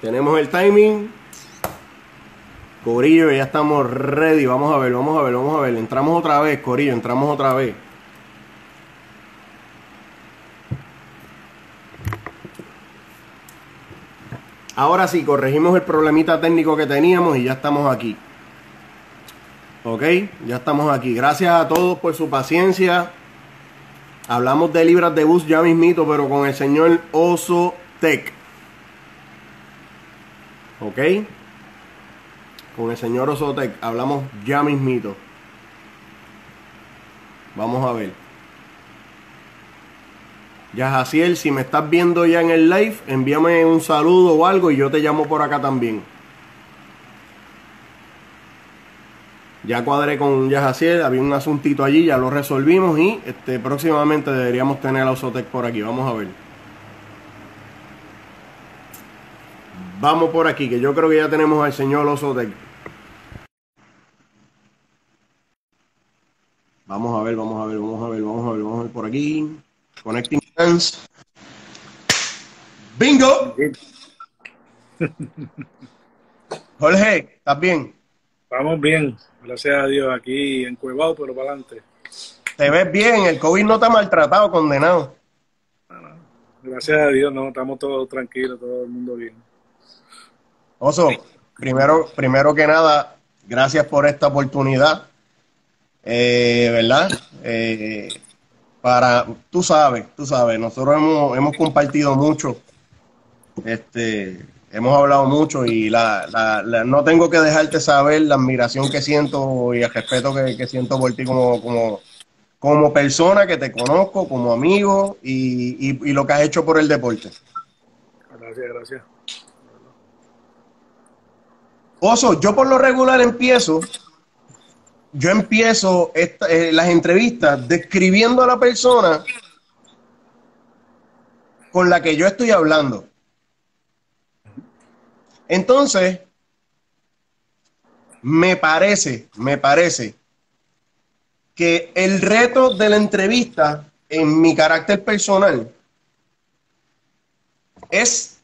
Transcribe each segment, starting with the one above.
Tenemos el timing. Corillo, ya estamos ready. Vamos a ver. Entramos otra vez, Corillo, entramos otra vez. Ahora sí, corregimos el problemita técnico que teníamos y ya estamos aquí. Ok, ya estamos aquí. Gracias a todos por su paciencia. Hablamos de libras de bus ya mismito, pero con el señor Oso Tech. Ok. Con el señor Oso Tech hablamos ya mismito. Vamos a ver. Yajaciel, si me estás viendo ya en el live, envíame un saludo o algo y yo te llamo por acá también. Ya cuadré con Yajaciel, había un asuntito allí, ya lo resolvimos y próximamente deberíamos tener a Osotec por aquí. Vamos a ver. Vamos por aquí, que yo creo que ya tenemos al señor Osotec. Vamos a ver por aquí. Connecting hands. ¡Bingo! Jorge, ¿estás bien? Vamos bien, gracias a Dios, aquí encuevado, pero para adelante. Te ves bien, el COVID no te ha maltratado, condenado. Gracias a Dios, no, estamos todos tranquilos, todo el mundo bien. Oso, primero que nada, gracias por esta oportunidad, ¿verdad? Tú sabes, nosotros hemos compartido mucho, hemos hablado mucho y no tengo que dejarte saber la admiración que siento y el respeto que siento por ti como persona, que te conozco, como amigo y lo que has hecho por el deporte. Gracias. Oso, yo por lo regular empiezo las entrevistas describiendo a la persona con la que yo estoy hablando. Entonces, me parece que el reto de la entrevista en mi carácter personal es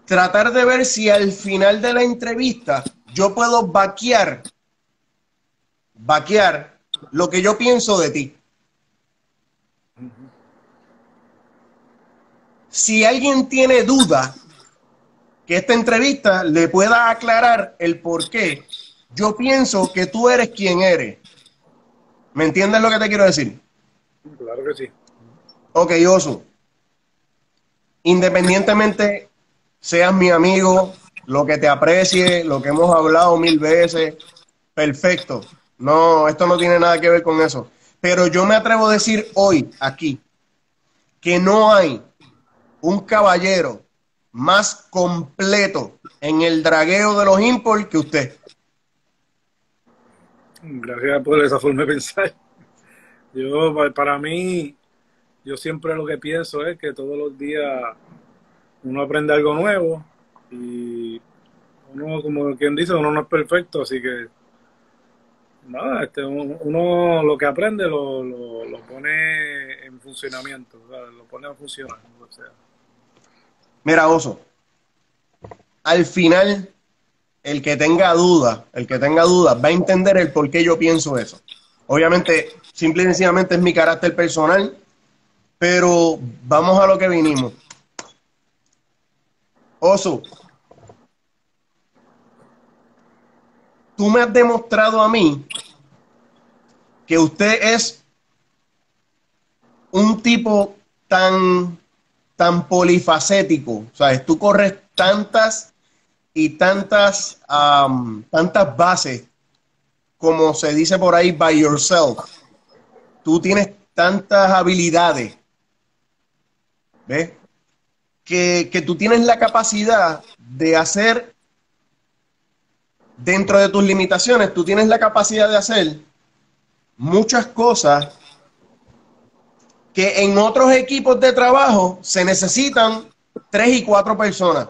tratar de ver si al final de la entrevista yo puedo vaquear lo que yo pienso de ti. Si alguien tiene duda, que esta entrevista le pueda aclarar el por qué yo pienso que tú eres quien eres. ¿Me entiendes lo que te quiero decir? Claro que sí. Ok, Oso. Independientemente seas mi amigo, lo que te aprecie, lo que hemos hablado 1000 veces, perfecto. No, esto no tiene nada que ver con eso. Pero yo me atrevo a decir hoy, aquí, que no hay un caballero más completo en el dragueo de los import que usted. Gracias por esa forma de pensar. Para mí, yo siempre lo que pienso es que todos los días uno aprende algo nuevo y uno, como quien dice, uno no es perfecto, así que nada, uno lo que aprende lo pone en funcionamiento, o sea, lo pone a funcionar. O sea. Mira, Oso, al final, el que tenga dudas va a entender el por qué yo pienso eso. Obviamente, simple y sencillamente es mi carácter personal, pero vamos a lo que vinimos. Oso, tú me has demostrado a mí que usted es un tipo tan polifacético, ¿sabes? Tú corres tantas bases, como se dice por ahí, by yourself. Tú tienes tantas habilidades, ¿ves? Que tú tienes la capacidad de hacer, dentro de tus limitaciones, tú tienes la capacidad de hacer muchas cosas que en otros equipos de trabajo se necesitan 3 y 4 personas.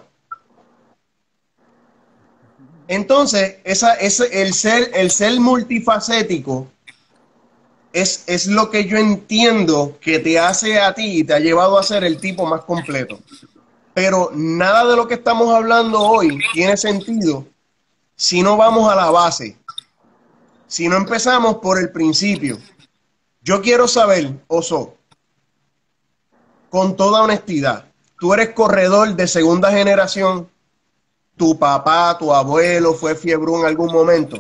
Entonces, el ser multifacético es lo que yo entiendo que te hace a ti y te ha llevado a ser el tipo más completo. Pero nada de lo que estamos hablando hoy tiene sentido si no vamos a la base, si no empezamos por el principio. Yo quiero saber, Oso, con toda honestidad, tú eres corredor de segunda generación, tu papá, tu abuelo fue fiebrú en algún momento.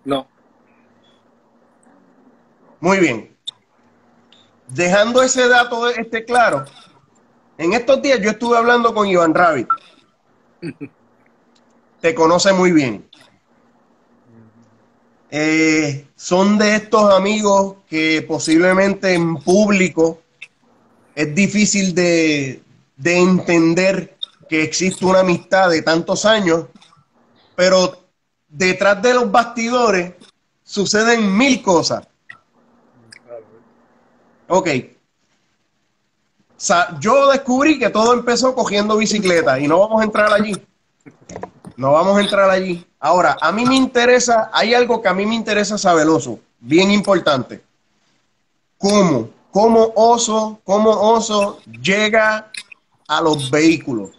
No. Muy bien. Dejando ese dato claro, en estos días yo estuve hablando con Iván Rabbit. Te conoce muy bien. Son de estos amigos que posiblemente en público es difícil de entender que existe una amistad de tantos años, pero detrás de los bastidores suceden mil cosas. Ok. Yo descubrí que todo empezó cogiendo bicicleta y no vamos a entrar allí. No vamos a entrar allí. Ahora, a mí me interesa, hay algo que a mí me interesa saber, Oso, bien importante. ¿Cómo Oso llega a los vehículos?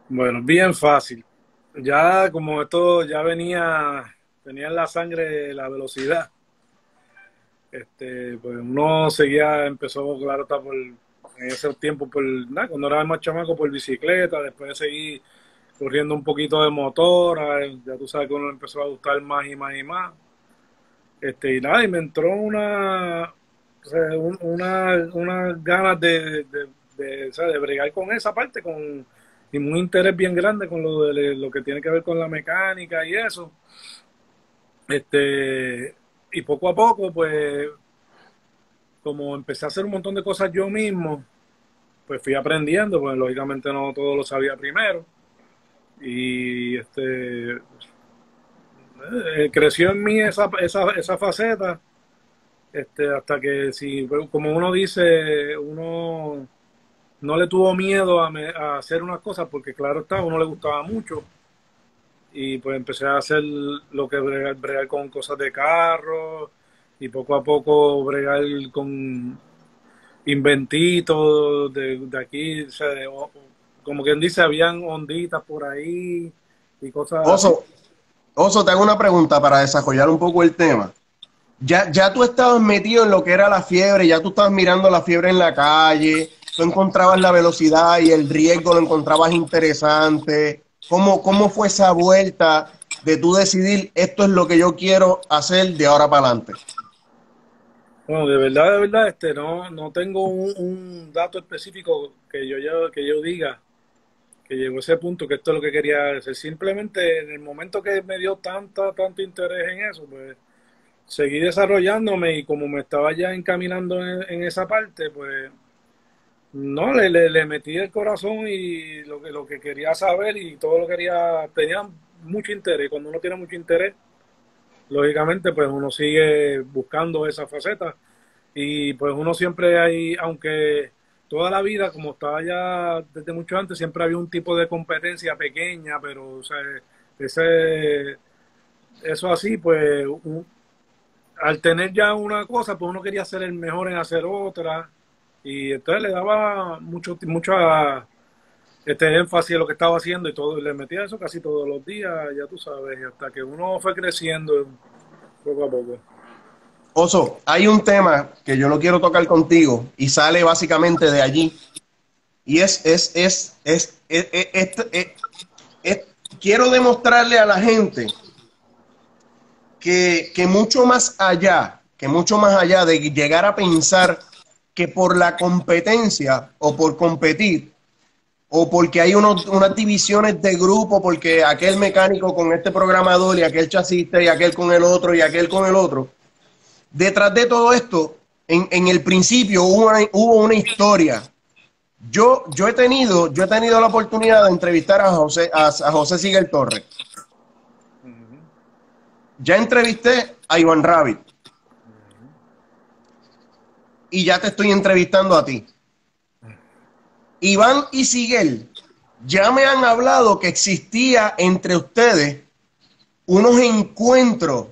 Bueno, bien fácil. Ya como esto ya tenía en la sangre la velocidad. Pues uno empezó, claro, está en ese tiempo, cuando era más chamaco, por bicicleta, después seguí corriendo un poquito de motor, ya tú sabes que uno empezó a gustar más y más y más. Y nada, y me entró una ganas de bregar con esa parte, y un interés bien grande con lo que tiene que ver con la mecánica y eso. Y poco a poco, pues, como empecé a hacer un montón de cosas yo mismo, pues fui aprendiendo, pues lógicamente no todo lo sabía primero. Y creció en mí esa faceta, hasta que, si, como uno dice, uno no le tuvo miedo a hacer unas cosas, porque claro está, a uno le gustaba mucho. Y pues empecé a hacer lo que bregar con cosas de carro, y poco a poco bregar con inventitos de aquí, o sea, como quien dice, habían onditas por ahí y cosas así. Oso, te hago una pregunta para desarrollar un poco el tema. Ya tú estabas metido en lo que era la fiebre, ya tú estabas mirando la fiebre en la calle, tú encontrabas la velocidad y el riesgo lo encontrabas interesante. ¿Cómo fue esa vuelta de tú decidir esto es lo que yo quiero hacer de ahora para adelante? Bueno, de verdad, no tengo un dato específico que yo diga que llegó a ese punto, que esto es lo que quería hacer. Simplemente en el momento que me dio tanto interés en eso, pues seguí desarrollándome, y como me estaba ya encaminando en esa parte, pues no, le metí el corazón y lo que quería saber, y todo lo tenía mucho interés. Cuando uno tiene mucho interés, lógicamente, pues uno sigue buscando esa faceta, y pues uno siempre aunque toda la vida, como estaba ya desde mucho antes, siempre había un tipo de competencia pequeña, pero o sea, eso así, pues al tener ya una cosa, pues uno quería ser el mejor en hacer otra, y entonces le daba mucha énfasis a lo que estaba haciendo, y todo, le metía eso casi todos los días, ya tú sabes, hasta que uno fue creciendo poco a poco. Oso, hay un tema que yo no quiero tocar contigo y sale básicamente de allí. Y quiero demostrarle a la gente que mucho más allá de llegar a pensar que por la competencia o por competir, o porque hay unas divisiones de grupo, porque aquel mecánico con este programador y aquel chasista y aquel con el otro y aquel con el otro, detrás de todo esto, en el principio hubo una historia. Yo he tenido la oportunidad de entrevistar a José Sigel Torres. Ya entrevisté a Iván Rabbit. Y ya te estoy entrevistando a ti. Iván y Sigel ya me han hablado que existía entre ustedes unos encuentros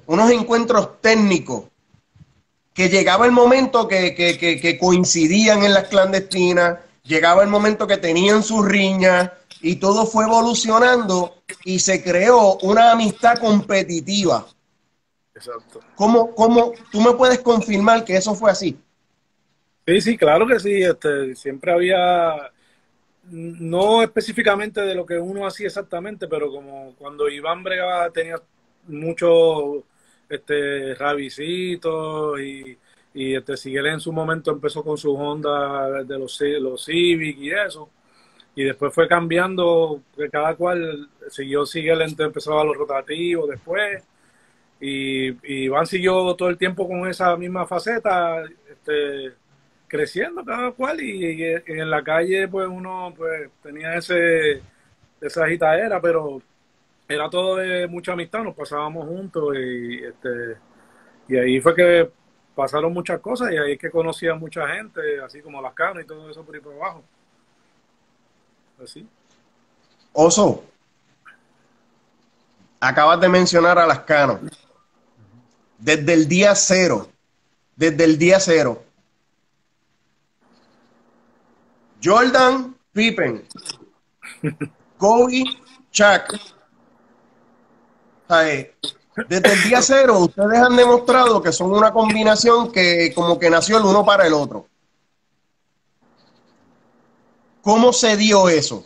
técnicos que llegaba el momento que coincidían en las clandestinas, llegaba el momento que tenían sus riñas y todo fue evolucionando y se creó una amistad competitiva. Exacto. ¿Cómo tú me puedes confirmar que eso fue así? Sí, sí, claro que sí. Siempre había, no específicamente de lo que uno hacía exactamente, pero como cuando Iván bregaba tenía muchos rabicitos y Siguel en su momento empezó con su Honda de los Civic y eso. Y después fue cambiando, que cada cual siguió Siguel, empezó a los rotativos después. Y Iván siguió todo el tiempo con esa misma faceta, creciendo cada cual y en la calle pues uno pues tenía esa agitadera, pero era todo de mucha amistad, nos pasábamos juntos y ahí fue que pasaron muchas cosas y ahí es que conocí a mucha gente, así como Lascano y todo eso por ahí por abajo, así. Oso, acabas de mencionar a Lascano. Desde el día cero, desde el día cero. Jordan, Pippen, Kobe, Shaq. Desde el día cero, ustedes han demostrado que son una combinación que como que nació el uno para el otro. ¿Cómo se dio eso?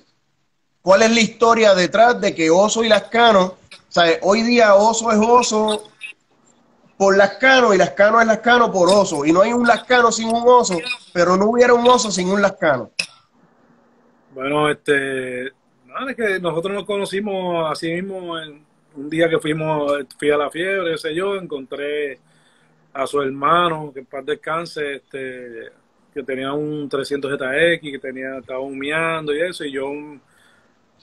¿Cuál es la historia detrás de que Oso y Lascano, hoy día Oso es Oso por Lascano y Lascano es Lascano por Oso, y no hay un Lascano sin un Oso, pero no hubiera un Oso sin un Lascano? Bueno, nada, es que nosotros nos conocimos así mismo en un día que fui a la fiebre, qué sé yo, encontré a su hermano, que en paz descanse, que tenía un 300 ZX, estaba humeando y eso, y yo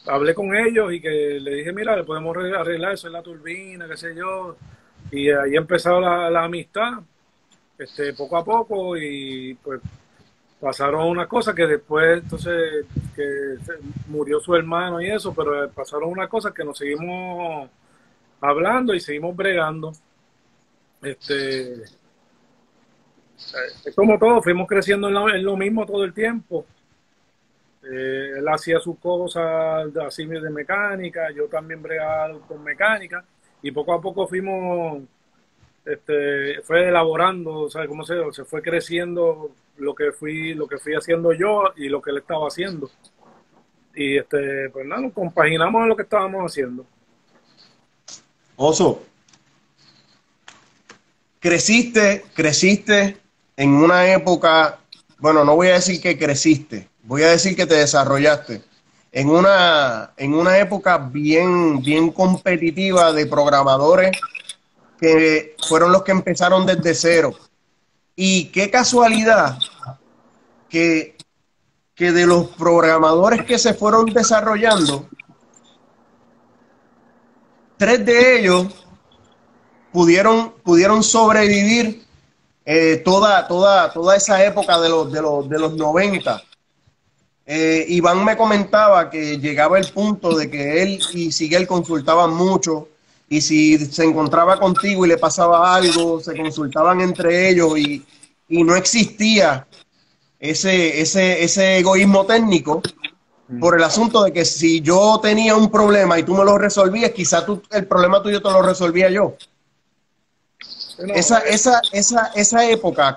hablé con ellos y que le dije, mira, le podemos arreglar eso en la turbina, qué sé yo, y ahí empezó la amistad, poco a poco, y pues pasaron unas cosas que después, entonces, murió su hermano y eso, pero pasaron unas cosas que nos seguimos hablando y seguimos bregando. Es como todo, fuimos creciendo en lo mismo todo el tiempo. Él hacía sus cosas así de mecánica, yo también bregaba con mecánica y poco a poco fue elaborando, ¿sabes cómo se fue creciendo lo que fui haciendo yo y lo que él estaba haciendo. Y pues nada, nos compaginamos en lo que estábamos haciendo. Oso, creciste en una época, bueno, no voy a decir que creciste, voy a decir que te desarrollaste en una época bien competitiva de programadores que fueron los que empezaron desde cero. Y qué casualidad que, que de los programadores que se fueron desarrollando, 3 de ellos pudieron sobrevivir toda esa época de los 90. Iván me comentaba que llegaba el punto de que él y Siguel consultaban mucho y si se encontraba contigo y le pasaba algo, se consultaban entre ellos y no existía ese egoísmo técnico por el asunto de que si yo tenía un problema y tú me lo resolvías, quizá el problema tuyo te lo resolvía yo. Bueno, Esa época,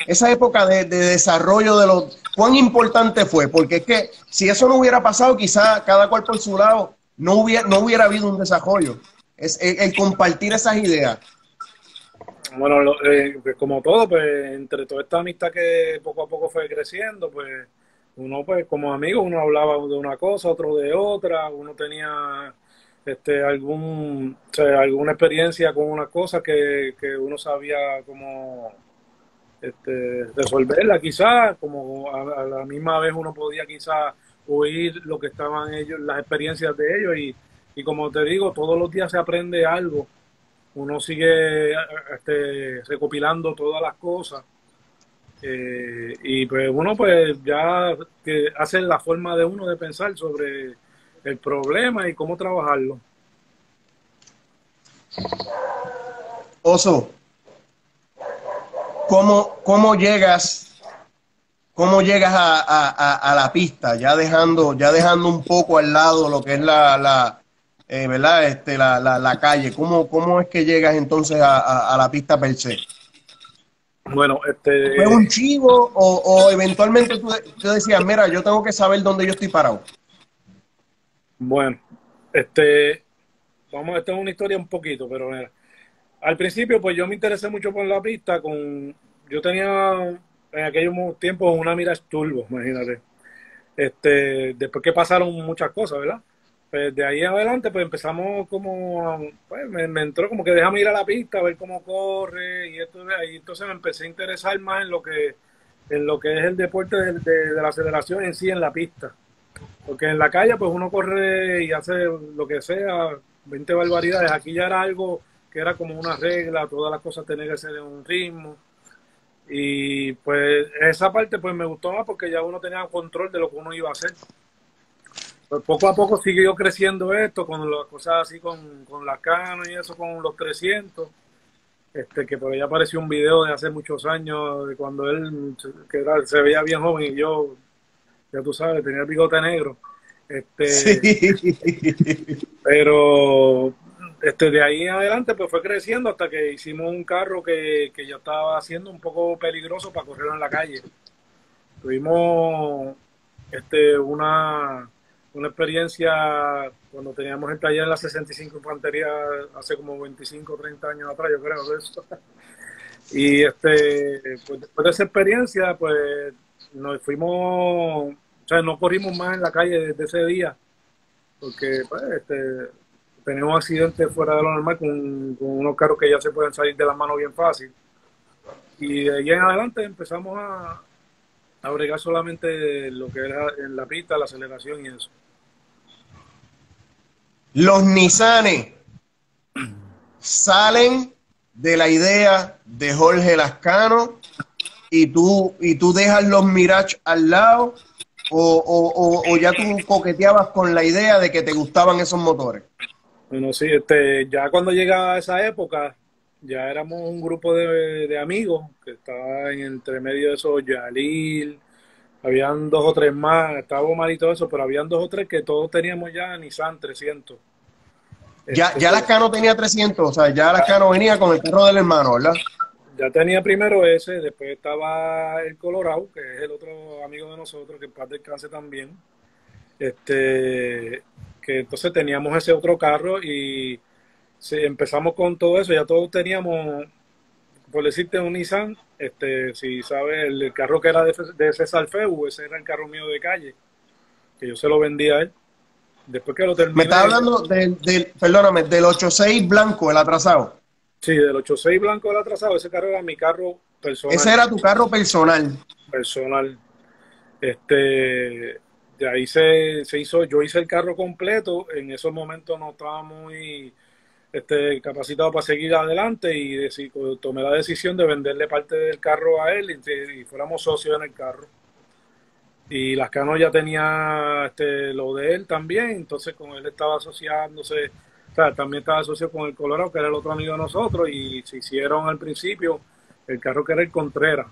esa época de desarrollo de los, ¿cuán importante fue? Porque es que si eso no hubiera pasado, quizá cada cual por su lado, no hubiera habido un desarrollo. Es el compartir esas ideas. bueno, pues como todo, pues entre toda esta amistad que poco a poco fue creciendo, pues uno pues como amigo, uno hablaba de una cosa, otro de otra, uno tenía o sea, alguna experiencia con una cosa que uno sabía cómo resolverla quizás, como a la misma vez uno podía quizás oír lo que estaban ellos, las experiencias de ellos y como te digo, todos los días se aprende algo, uno sigue recopilando todas las cosas y pues uno pues ya que hace la forma de uno de pensar sobre el problema y cómo trabajarlo. Oso, ¿Cómo llegas, a la pista, ya dejando un poco al lado lo que es ¿verdad? La calle? ¿Cómo es que llegas entonces a la pista per se? Bueno, ¿Fue un chivo o eventualmente tú decías, mira, yo tengo que saber dónde yo estoy parado? bueno, vamos, esta es una historia un poquito, pero mira, al principio pues yo me interesé mucho por la pista yo tenía en aquellos tiempos una Mirage Turbo, imagínate. Después que pasaron muchas cosas, ¿verdad? Pues de ahí en adelante pues empezamos pues me entró como que déjame ir a la pista, a ver cómo corre y esto, y entonces me empecé a interesar más en lo que es el deporte de la aceleración en sí en la pista. Porque en la calle pues uno corre y hace lo que sea, 20 barbaridades. Aquí ya era algo que era como una regla, todas las cosas tenían que ser en un ritmo. Y pues esa parte pues me gustó más porque ya uno tenía control de lo que uno iba a hacer. Pues poco a poco siguió creciendo esto con las cosas así con la Canon y eso con los 300. Que por ahí apareció un video de hace muchos años de cuando él se veía bien joven y yo, ya tú sabes, tenía el bigote negro. Sí. Pero de ahí en adelante pues fue creciendo hasta que hicimos un carro que ya estaba siendo un poco peligroso para correr en la calle. Tuvimos una experiencia cuando teníamos el taller en la 65 Infantería hace como 25 o 30 años atrás, yo creo de eso. Y pues después de esa experiencia, pues nos fuimos, o sea, no corrimos más en la calle desde ese día, porque pues, teníamos un accidente fuera de lo normal con unos carros que ya se pueden salir de las manos bien fácil. Y de ahí en adelante empezamos a bregar solamente lo que era en la pista, la aceleración y eso. Los Nissanes salen de la idea de Jorge Lascano y tú dejas los Mirage al lado o ya tú coqueteabas con la idea de que te gustaban esos motores. Bueno, sí, ya cuando llegaba esa época, ya éramos un grupo de amigos que estaba en entre medio de esos Yalil, habían dos o tres más, estaba Omar y todo eso, pero habían dos o tres que todos teníamos ya Nissan 300. Ya Lascano tenía 300, o sea, ya Lascano venía con el carro del hermano, ¿verdad? Ya tenía primero ese, después estaba el Colorado, que es el otro amigo de nosotros, que en paz descanse también. Que entonces teníamos ese otro carro y sí, empezamos con todo eso, ya todos teníamos, por decirte, un Nissan, si sabes, el carro que era de César Feu, ese era el carro mío de calle, que yo se lo vendía a él. Después que lo Me terminé, estás hablando perdóname, del 86 blanco, el atrasado. sí, del 86 blanco del atrasado, ese carro era mi carro Ese personal, era tu carro personal. personal. De ahí se hizo, yo hice el carro completo, en esos momentos no estaba muy capacitado para seguir adelante y tomé la decisión de venderle parte del carro a él y fuéramos socios en el carro. Y Lascano ya tenía lo de él también, entonces con él estaba asociándose, o sea, también estaba asociado con el Colorado, que era el otro amigo de nosotros, y se hicieron al principio el carro que era el Contreras.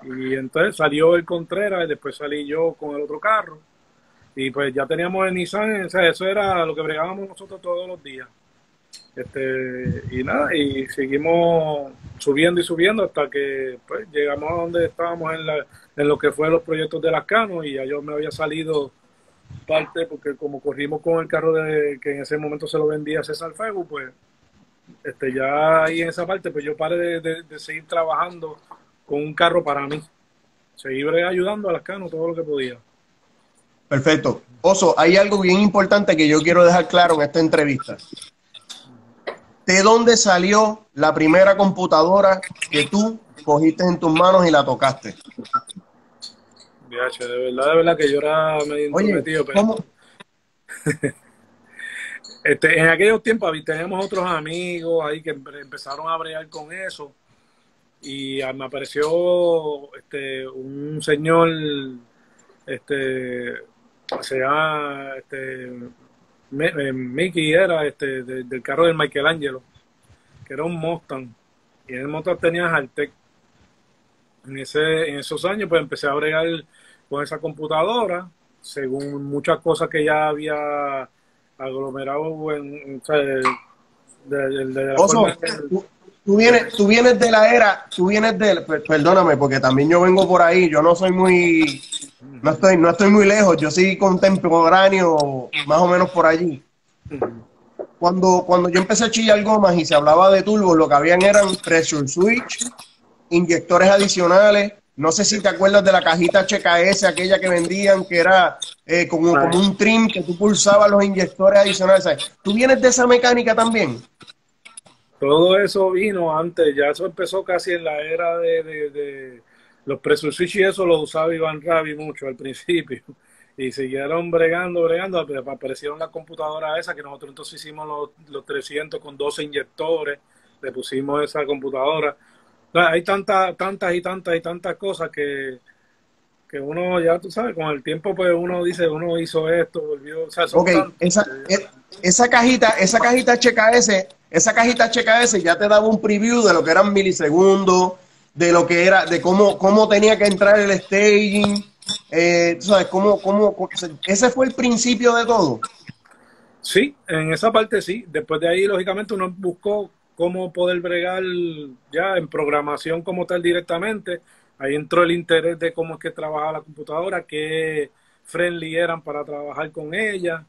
Y entonces salió el Contreras y después salí yo con el otro carro. Y pues ya teníamos el Nissan, o sea, eso era lo que bregábamos nosotros todos los días. Y nada, y seguimos subiendo y subiendo hasta que pues llegamos a donde estábamos en lo que fue los proyectos de Lascano y ya yo me había salido parte porque como corrimos con el carro que en ese momento se lo vendía a César Fegu, pues ya ahí en esa parte pues yo paré de seguir trabajando con un carro para mí, seguir ayudando a Lascano todo lo que podía. Perfecto. Oso, hay algo bien importante que yo quiero dejar claro en esta entrevista. ¿De dónde salió la primera computadora que tú cogiste en tus manos y la tocaste? De verdad que yo era medio intrometido, pero ¿cómo? En aquellos tiempos teníamos otros amigos ahí que empezaron a bregar con eso y me apareció un señor, se llama Mickey, era del carro de Michelangelo, que era un Mustang, y en el Mustang tenía Haltech. en esos años pues empecé a bregar con esa computadora, según muchas cosas que ya había aglomerado o sea, de la forma Oso, tú vienes de la era, tú vienes de, perdóname, porque también yo vengo por ahí, yo no soy muy, no estoy muy lejos, yo soy contemporáneo, más o menos por allí. Cuando yo empecé a chillar gomas y se hablaba de turbos, lo que habían eran pressure switch, inyectores adicionales. No sé si te acuerdas de la cajita HKS, aquella que vendían, que era como un trim que tú pulsabas los inyectores adicionales. ¿Sabes? ¿Tú vienes de esa mecánica también? todo eso vino antes, ya eso empezó casi en la era de los pressure switch y eso lo usaba Iván Rabi mucho al principio. Y siguieron bregando, aparecieron las computadoras esas que nosotros entonces hicimos los 300 con 12 inyectores, le pusimos esa computadora. O sea, hay tantas cosas que uno ya, tú sabes, con el tiempo pues uno dice, uno hizo esto, volvió, o sea, son Ok, tantos. esa cajita HKS, esa cajita HKS ya te daba un preview de lo que eran milisegundos, de lo que era, de cómo tenía que entrar el staging, tú sabes, ese fue el principio de todo. Sí, en esa parte sí. Después de ahí, lógicamente, uno buscó cómo poder bregar ya en programación como tal directamente. Ahí entró el interés de cómo es que trabajaba la computadora, qué friendly eran para trabajar con ella.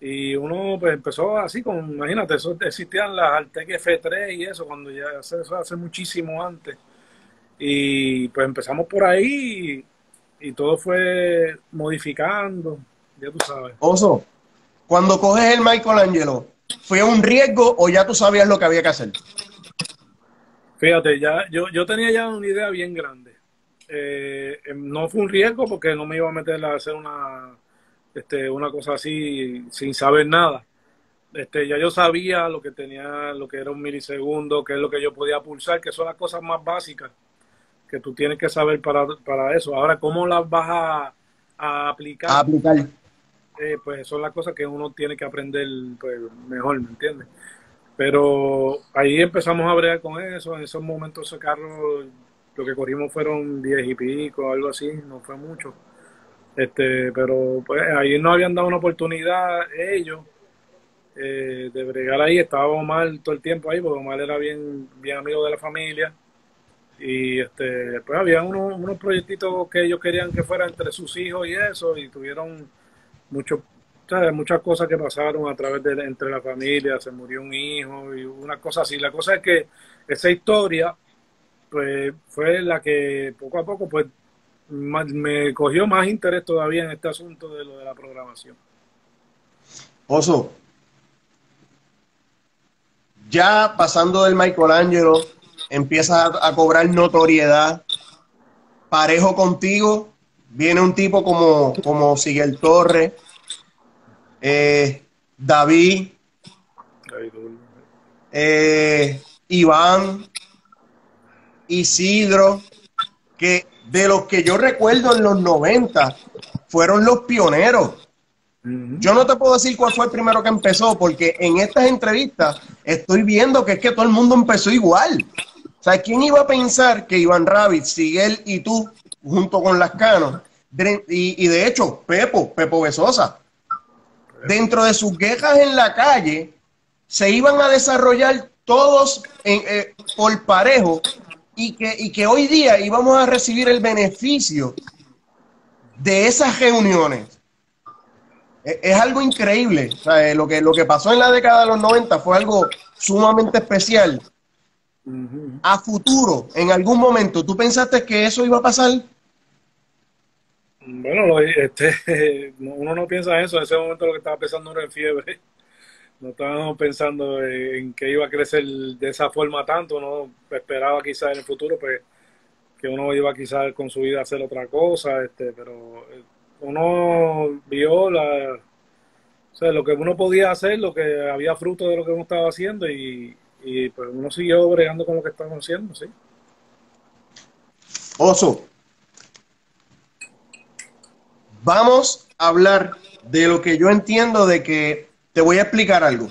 Y uno pues empezó así, imagínate, eso existían las Altec F3 y eso, cuando ya eso hace muchísimo antes. Y pues empezamos por ahí y todo fue modificando, ya tú sabes. Oso, cuando coges el Michelangelo, ¿fue un riesgo o ya tú sabías lo que había que hacer? Fíjate, ya yo tenía ya una idea bien grande. No fue un riesgo porque no me iba a meter a hacer una cosa así sin saber nada. Ya yo sabía lo que tenía, lo que era un milisegundo, qué es lo que yo podía pulsar, que son las cosas más básicas que tú tienes que saber para eso. Ahora, ¿cómo las vas a A aplicar? aplicar. Pues son las cosas que uno tiene que aprender pues, mejor, ¿me entiendes? Pero ahí empezamos a bregar con eso. En esos momentos ese carro, lo que corrimos fueron 10 y pico, algo así, no fue mucho. Pero pues ahí no habían dado una oportunidad ellos de bregar ahí. Estaba Omar todo el tiempo ahí, porque Omar era bien amigo de la familia. Y pues había unos proyectitos que ellos querían que fuera entre sus hijos y eso, y tuvieron mucho, ¿sabes? Muchas cosas que pasaron a través entre la familia, se murió un hijo y una cosa así. La cosa es que esa historia pues fue la que poco a poco pues me cogió más interés todavía en este asunto de lo de la programación. Oso, ya pasando del Michelangelo, empiezas a cobrar notoriedad. Parejo contigo, viene un tipo como Siguel Torres, David, Iván, Isidro, que de los que yo recuerdo en los 90 fueron los pioneros. Yo no te puedo decir cuál fue el primero que empezó, porque en estas entrevistas estoy viendo que es que todo el mundo empezó igual. O sea, ¿quién iba a pensar que Iván Rabbit, Siguel y tú, junto con Lascano, y de hecho, Pepo Besosa, dentro de sus quejas en la calle, se iban a desarrollar todos por parejo y que hoy día íbamos a recibir el beneficio de esas reuniones? Es algo increíble. O sea, lo que pasó en la década de los 90 fue algo sumamente especial. A futuro, en algún momento, ¿tú pensaste que eso iba a pasar? Bueno, uno no piensa en eso. En ese momento lo que estaba pensando era en fiebre. No estábamos pensando en que iba a crecer de esa forma tanto. No esperaba quizás en el futuro pues, que uno iba quizás con su vida a hacer otra cosa. Pero uno vio o sea, lo que uno podía hacer, lo que había fruto de lo que uno estaba haciendo y pues uno siguió bregando con lo que estaba haciendo, sí. Oso, vamos a hablar de lo que yo entiendo de que te voy a explicar algo.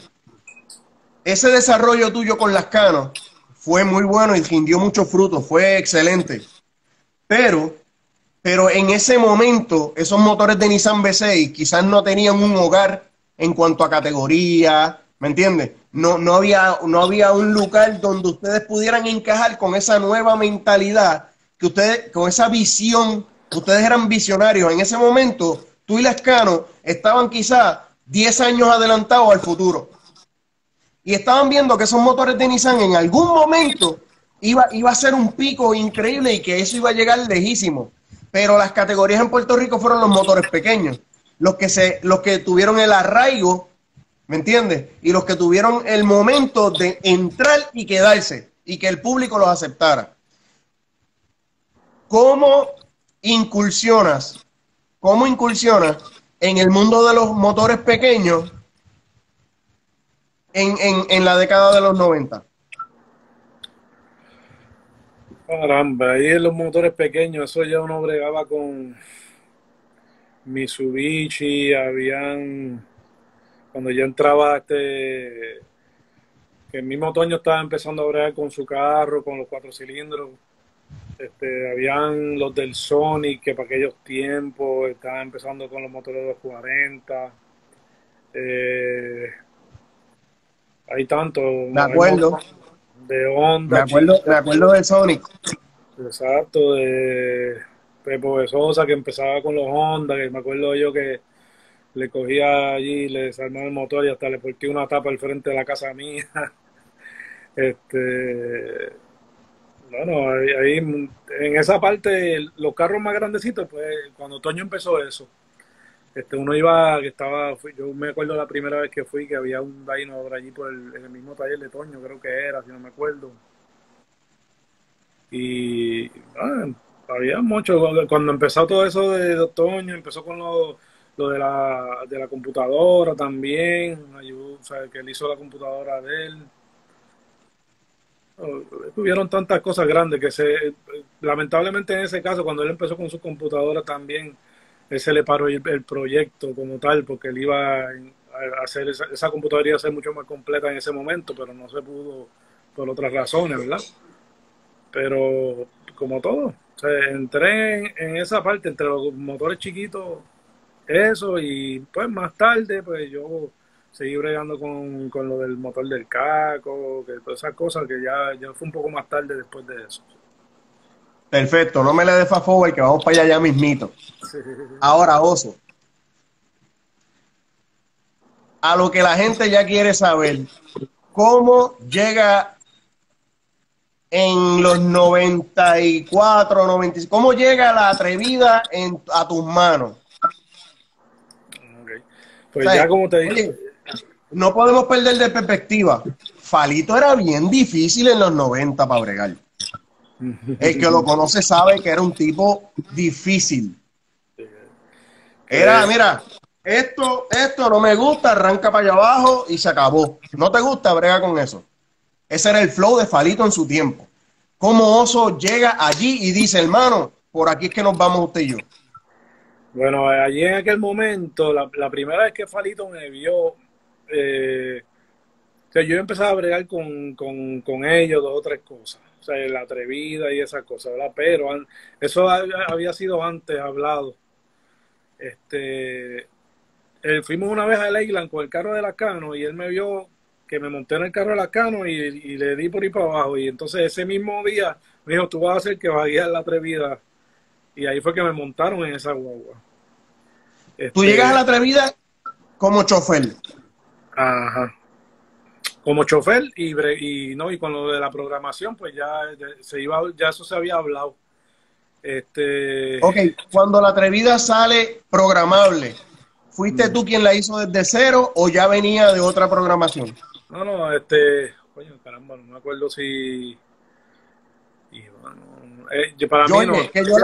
Ese desarrollo tuyo con Lascano fue muy bueno y rindió muchos frutos, fue excelente. Pero, pero en ese momento, esos motores de Nissan V6 quizás no tenían un hogar en cuanto a categoría, ¿me entiendes? No había un lugar donde ustedes pudieran encajar con esa nueva mentalidad, que ustedes, con esa visión, ustedes eran visionarios. En ese momento, tú y Lescano estaban quizás 10 años adelantados al futuro. Y estaban viendo que esos motores de Nissan en algún momento iba a ser un pico increíble y que eso iba a llegar lejísimo. Pero las categorías en Puerto Rico fueron los motores pequeños, los que tuvieron el arraigo, ¿me entiendes? Y los que tuvieron el momento de entrar y quedarse y que el público los aceptara. ¿Cómo incursionas? ¿Cómo incursionas en el mundo de los motores pequeños en la década de los 90? Caramba, ahí en los motores pequeños, eso ya uno bregaba con Mitsubishi, habían, cuando ya entraba que el mismo Toño estaba empezando a bregar con su carro, con los 4 cilindros, habían los del Sonic, que para aquellos tiempos estaban empezando con los motores de los 40, hay tanto, Me acuerdo, de Honda, me acuerdo de Sonic. exacto, de Pepo de Sosa, que empezaba con los Honda, que me acuerdo yo que le cogía allí, le desarmaba el motor y hasta le partí una tapa al frente de la casa mía. Bueno, ahí en esa parte, los carros más grandecitos, pues cuando Toño empezó eso, uno iba, yo me acuerdo la primera vez que fui, que había un Dyno por allí en el mismo taller de Toño, creo que era, si no me acuerdo. Y había mucho, cuando empezó todo eso de Otoño, empezó con lo de la computadora también, ayudó, o sea, que él hizo la computadora de él. Tuvieron tantas cosas grandes que lamentablemente en ese caso, cuando él empezó con su computadora también, él se le paró el proyecto como tal, porque él iba a hacer esa computadora iba a ser mucho más completa en ese momento, pero no se pudo por otras razones, ¿verdad? Pero como todo, o sea, entré en esa parte entre los motores chiquitos, eso, y pues más tarde, pues yo seguí bregando con lo del motor del caco, que todas esas cosas que ya fue un poco más tarde después de eso. Perfecto, no me le des fast forward que vamos para allá ya mismito. Sí. Ahora, Oso, a lo que la gente ya quiere saber, ¿cómo llega en los 94, 95, cómo llega la atrevida a tus manos? Okay. Pues ya ¿Sabes? como te dije, Oye, no podemos perder de perspectiva. Falito era bien difícil en los 90 para bregar. El que lo conoce sabe que era un tipo difícil. Era, mira, esto no me gusta, arranca para allá abajo y se acabó. No te gusta, brega con eso. Ese era el flow de Falito en su tiempo. Como Oso llega allí y dice, hermano, por aquí es que nos vamos usted y yo. bueno, allí en aquel momento, la primera vez que Falito me vio, o sea, yo empezaba a bregar con ellos 2 o 3 cosas, o sea, la atrevida y esas cosas, ¿verdad? Pero eso había sido antes hablado. Fuimos una vez a Leyland con el carro de Lascano y él me vio que me monté en el carro de Lascano y le di por ahí para abajo. Y entonces ese mismo día me dijo, tú vas a hacer que va a guiar la atrevida. Y ahí fue que me montaron en esa guagua. Tú llegas a la atrevida como chofer. Ajá. Como chofer y con lo de la programación, pues ya eso se había hablado. Ok, cuando la atrevida sale programable, ¿fuiste tú quien la hizo desde cero o ya venía de otra programación? No, coño, caramba, no me acuerdo si. Y bueno, para mí no. Oye, que yo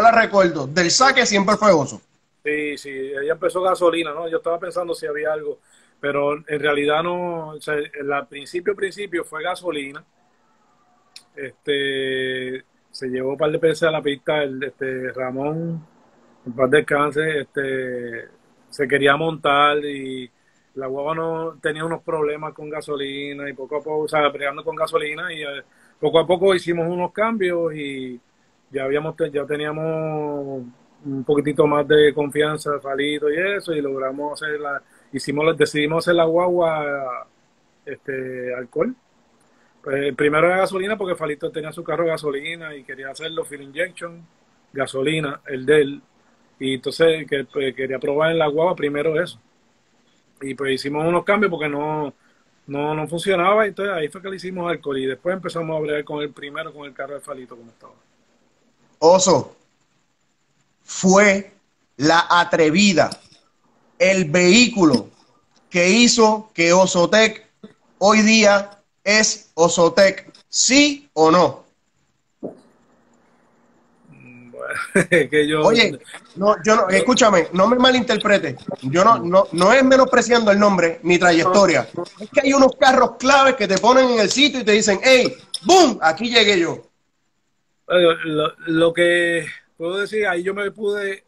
la recuerdo. Del saque siempre fue Oso. Sí, sí, ella empezó gasolina, ¿no? Yo estaba pensando si había algo, pero en realidad no. O sea, principio fue gasolina. Se llevó un par de veces a la pista Ramón, en paz descanse, se quería montar y la guagua no tenía unos problemas con gasolina y poco a poco, o sea, peleando con gasolina y poco a poco hicimos unos cambios y ya teníamos un poquitito más de confianza, Falito y eso, y logramos hacer decidimos hacer la guagua, alcohol. Pues primero era gasolina porque Falito tenía su carro de gasolina y quería hacerlo fuel injection, gasolina, el de él. Y entonces pues, quería probar en la guagua primero eso. Y pues hicimos unos cambios porque no funcionaba. Entonces ahí fue que le hicimos alcohol. Y después empezamos a bregar con el primero, con el carro de Falito como estaba. Oso, fue la atrevida, el vehículo que hizo que Osotec hoy día es Osotec, ¿sí o no? Bueno, que yo... Oye, no, yo no, escúchame, no me malinterprete. Yo no es menospreciando el nombre ni trayectoria. Es que hay unos carros claves que te ponen en el sitio y te dicen, hey, boom, aquí llegué yo. Lo que puedo decir, ahí yo me pude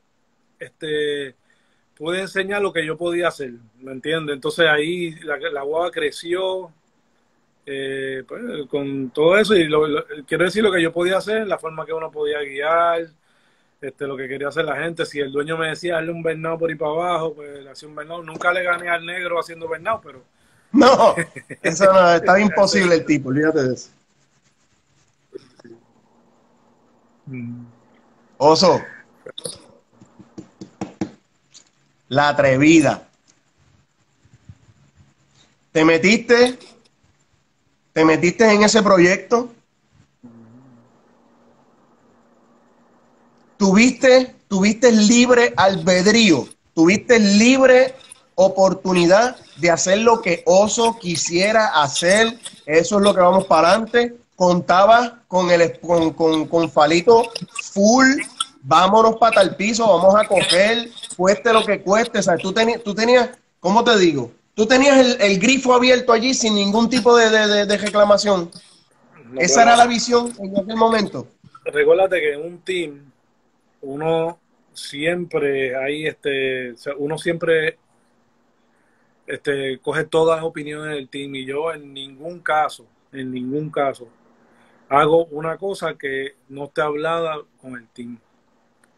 enseñar lo que yo podía hacer, ¿me entiendes? Entonces ahí la guagua creció, pues, con todo eso, y quiero decir lo que yo podía hacer, la forma que uno podía guiar, lo que quería hacer la gente. Si el dueño me decía darle un bernado por ahí para abajo, pues le hacía un bernado. Nunca le gané al negro haciendo bernado, pero No, eso no, está imposible el tipo, olvídate de eso. Oso, la atrevida. Te metiste en ese proyecto, tuviste libre albedrío, tuviste libre oportunidad de hacer lo que Oso quisiera hacer. Eso es lo que vamos para adelante. Contabas con Falito full, vámonos para el piso, vamos a coger, cueste lo que cueste. O sea, tú tenías, ¿cómo te digo? Tú tenías el grifo abierto allí sin ningún tipo de reclamación. no, Esa bueno, era la visión en aquel momento. recuérdate que en un team uno siempre o sea, uno siempre coge todas las opiniones del team, y yo en ningún caso hago una cosa que no esté hablada con el team.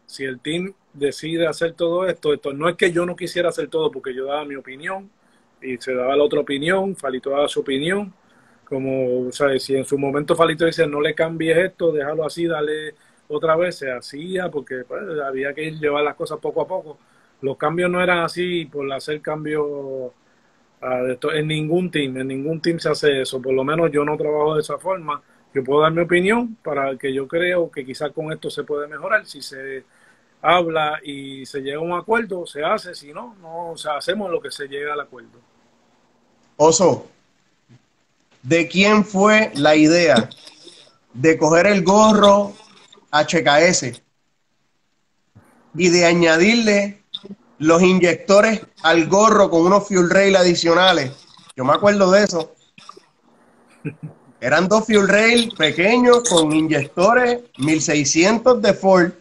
Si el team decide hacer todo esto no es que yo no quisiera hacer todo, porque yo daba mi opinión y se daba la otra opinión, Falito daba su opinión, como, o sea, si en su momento Falito dice no le cambies esto, déjalo así, dale otra vez, se hacía, porque pues, había que llevar las cosas poco a poco. Los cambios no eran así por hacer cambios en ningún team se hace eso, por lo menos yo no trabajo de esa forma. Yo puedo dar mi opinión para que yo creo que quizás con esto se puede mejorar. Si se habla y se llega a un acuerdo, se hace; si no, no, o sea, hacemos lo que se llega al acuerdo. Oso, ¿de quién fue la idea de coger el gorro HKS y de añadirle los inyectores al gorro con unos fuel rail adicionales? Yo me acuerdo de eso. Eran dos fuel rail pequeños con inyectores 1600 de Ford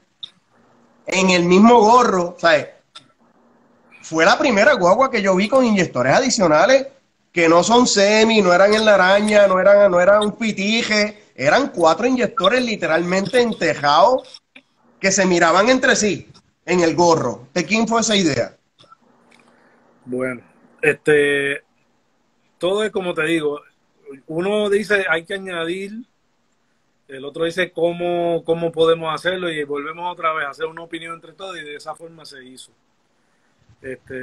en el mismo gorro. O sea, fue la primera guagua que yo vi con inyectores adicionales que no son semi, no eran en la araña, no eran un pitije, eran 4 inyectores literalmente entejados que se miraban entre sí en el gorro. ¿De quién fue esa idea? Bueno, todo es como te digo, uno dice hay que añadir, el otro dice cómo podemos hacerlo, y volvemos otra vez a hacer una opinión entre todos, y de esa forma se hizo.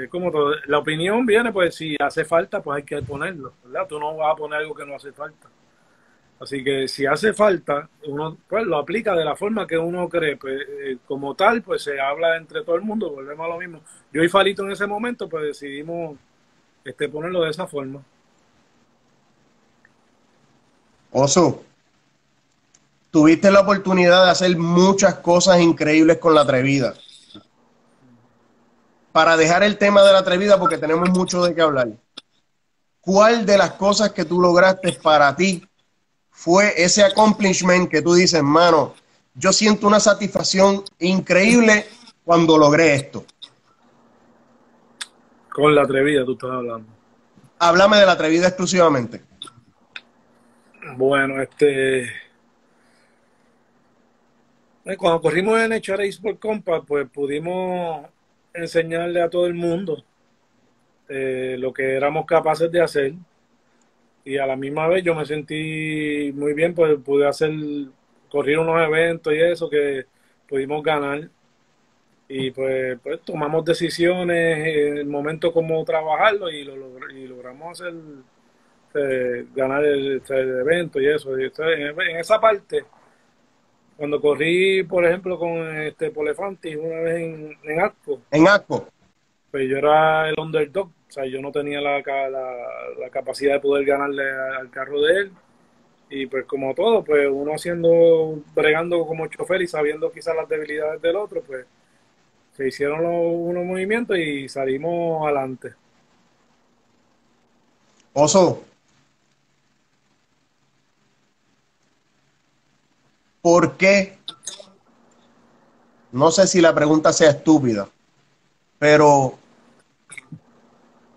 Como todo, la opinión viene, pues si hace falta, pues hay que ponerlo, ¿verdad? Tú no vas a poner algo que no hace falta. Así que si hace falta, uno pues lo aplica de la forma que uno cree. Pues, como tal, pues se habla entre todo el mundo, volvemos a lo mismo. Yo y Falito en ese momento, pues decidimos ponerlo de esa forma. Oso, tuviste la oportunidad de hacer muchas cosas increíbles con la atrevida. Para dejar el tema de la atrevida, porque tenemos mucho de qué hablar, ¿cuál de las cosas que tú lograste para ti fue ese accomplishment que tú dices, mano, yo siento una satisfacción increíble cuando logré esto? Con la atrevida tú estás hablando. Háblame de la atrevida exclusivamente. Bueno, Cuando corrimos en HR Sport Compass, pues pudimos enseñarle a todo el mundo lo que éramos capaces de hacer, y a la misma vez yo me sentí muy bien, pues pude correr unos eventos y eso que pudimos ganar, y pues tomamos decisiones en el momento como trabajarlo, y logramos ganar el evento y eso. Y entonces, en esa parte, cuando corrí, por ejemplo, con Polefanti una vez en Asco, En ACO. pues yo era el underdog, o sea, yo no tenía la capacidad de poder ganarle al carro de él, y pues como todo, pues uno bregando como chofer y sabiendo quizás las debilidades del otro, pues se hicieron unos movimientos y salimos adelante. Oso, ¿por qué? No sé si la pregunta sea estúpida, pero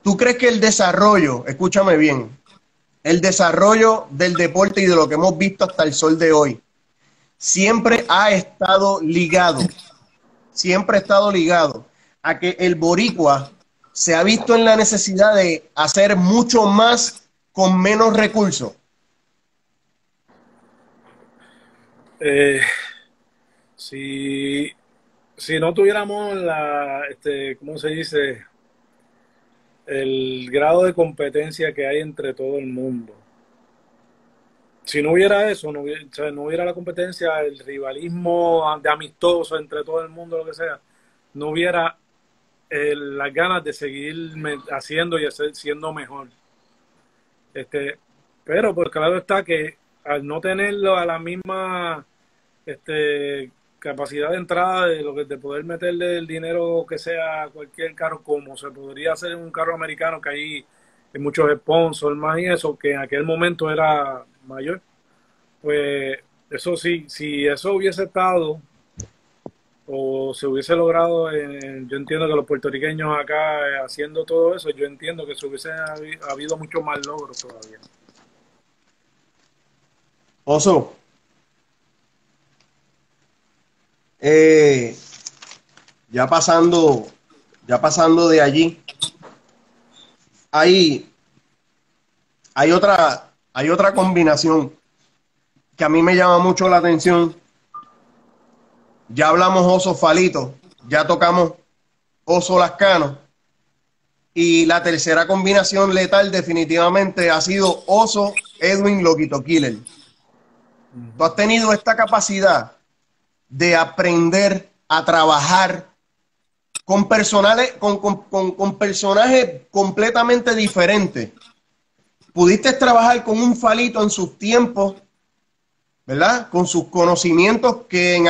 ¿tú crees que el desarrollo, escúchame bien, el desarrollo del deporte y de lo que hemos visto hasta el sol de hoy, siempre ha estado ligado a que el boricua se ha visto en la necesidad de hacer mucho más con menos recursos? Eh, si, si no tuviéramos ¿cómo se dice? El grado de competencia que hay entre todo el mundo. Si no hubiera eso, o sea, no hubiera la competencia, el rivalismo de amistoso entre todo el mundo, lo que sea, no hubiera las ganas de seguir haciendo y siendo mejor. Pero pues claro está que al no tenerlo a la misma capacidad de entrada de poder meterle el dinero que sea a cualquier carro, como se podría hacer en un carro americano, que hay muchos sponsors más y eso, que en aquel momento era mayor, pues eso sí, si eso hubiese estado o se hubiese logrado, yo entiendo que los puertorriqueños acá haciendo todo eso, yo entiendo que se hubiese habido mucho más logros todavía. Oso, ya pasando de allí, hay otra combinación que a mí me llama mucho la atención. Ya hablamos Oso Falito, ya tocamos Oso Lascano, y la tercera combinación letal definitivamente ha sido Oso Edwin Loquito Killer. Tú has tenido esta capacidad de aprender a trabajar con personajes completamente diferentes. Pudiste trabajar con un Falito en sus tiempos, ¿verdad? Con sus conocimientos que en